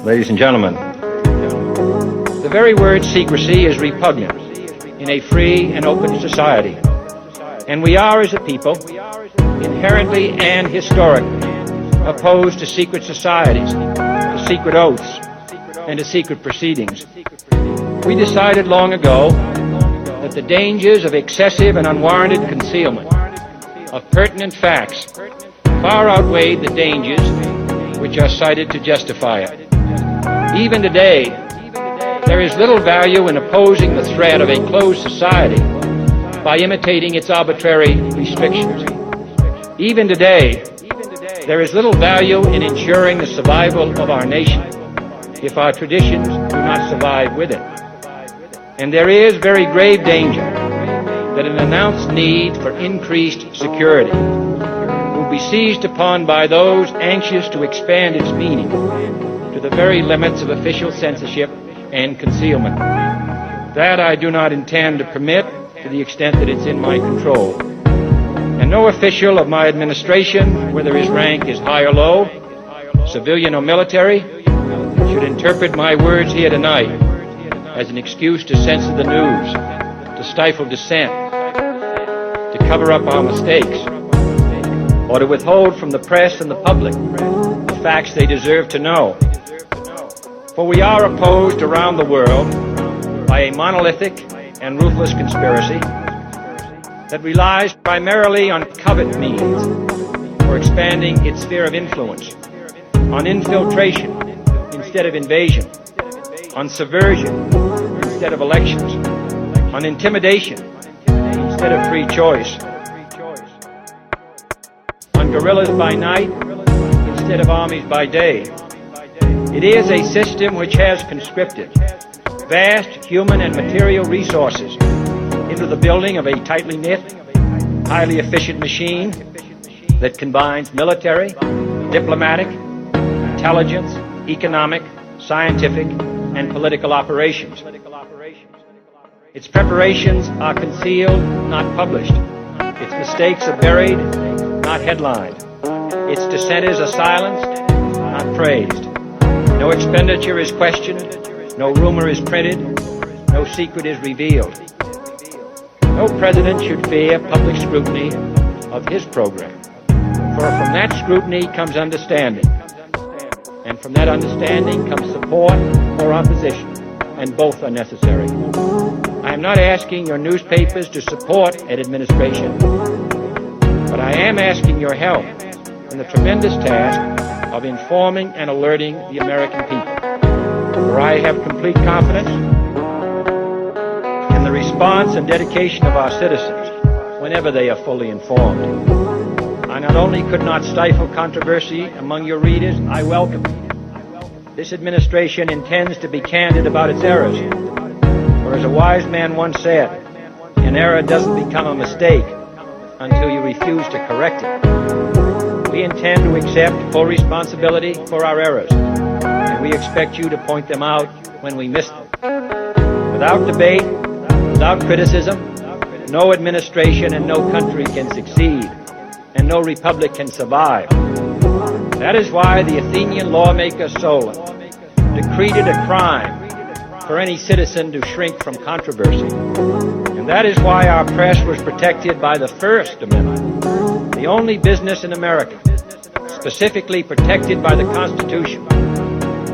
Ladies and gentlemen, the very word secrecy is repugnant in a free and open society. And we are, as a people, inherently and historically opposed to secret societies, to secret oaths, and to secret proceedings. We decided long ago that the dangers of excessive and unwarranted concealment of pertinent facts far outweighed the dangers which are cited to justify it. Even today, there is little value in opposing the threat of a closed society by imitating its arbitrary restrictions. Even today, there is little value in ensuring the survival of our nation if our traditions do not survive with it. And there is very grave danger that an announced need for increased security will be seized upon by those anxious to expand its meaning to the very limits of official censorship and concealment. That I do not intend to permit to the extent that it's in my control. And no official of my administration, whether his rank is high or low, civilian or military, should interpret my words here tonight as an excuse to censor the news, to stifle dissent, to cover up our mistakes, or to withhold from the press and the public the facts they deserve to know. For we are opposed around the world by a monolithic and ruthless conspiracy that relies primarily on covert means for expanding its sphere of influence, on infiltration instead of invasion, on subversion instead of elections, on intimidation instead of free choice, on guerrillas by night instead of armies by day. It is a system which has conscripted vast human and material resources into the building of a tightly knit, highly efficient machine that combines military, diplomatic, intelligence, economic, scientific, and political operations. Its preparations are concealed, not published. Its mistakes are buried, not headlined. Its dissenters are silenced, not praised. No expenditure is questioned, no rumor is printed, no secret is revealed. No president should fear public scrutiny of his program, for from that scrutiny comes understanding, and from that understanding comes support or opposition, and both are necessary. I am not asking your newspapers to support an administration, but I am asking your help in the tremendous task of informing and alerting the American people, for I have complete confidence in the response and dedication of our citizens whenever they are fully informed. I not only could not stifle controversy among your readers, I welcome it. This administration intends to be candid about its errors, for as a wise man once said, an error doesn't become a mistake until you refuse to correct it. We intend to accept full responsibility for our errors, and we expect you to point them out when we miss them. Without debate, without criticism, no administration and no country can succeed, and no republic can survive. That is why the Athenian lawmaker Solon decreed it a crime for any citizen to shrink from controversy. And that is why our press was protected by the First Amendment, the only business in America specifically protected by the Constitution,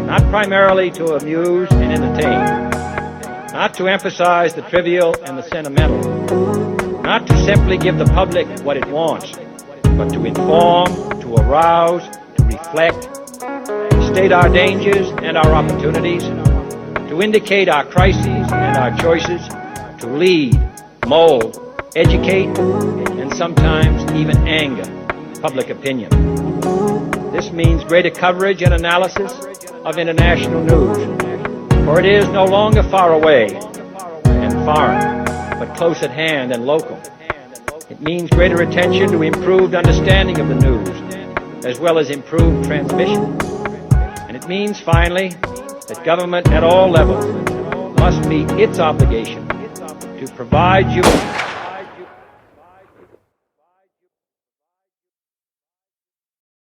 not primarily to amuse and entertain, not to emphasize the trivial and the sentimental, not to simply give the public what it wants, but to inform, to arouse, to reflect, to state our dangers and our opportunities, to indicate our crises and our choices, to lead, mold, educate, and sometimes even anger public opinion. This means greater coverage and analysis of international news, for it is no longer far away and foreign, but close at hand and local. It means greater attention to improved understanding of the news, as well as improved transmission. And it means, finally, that government at all levels must meet its obligation to provide you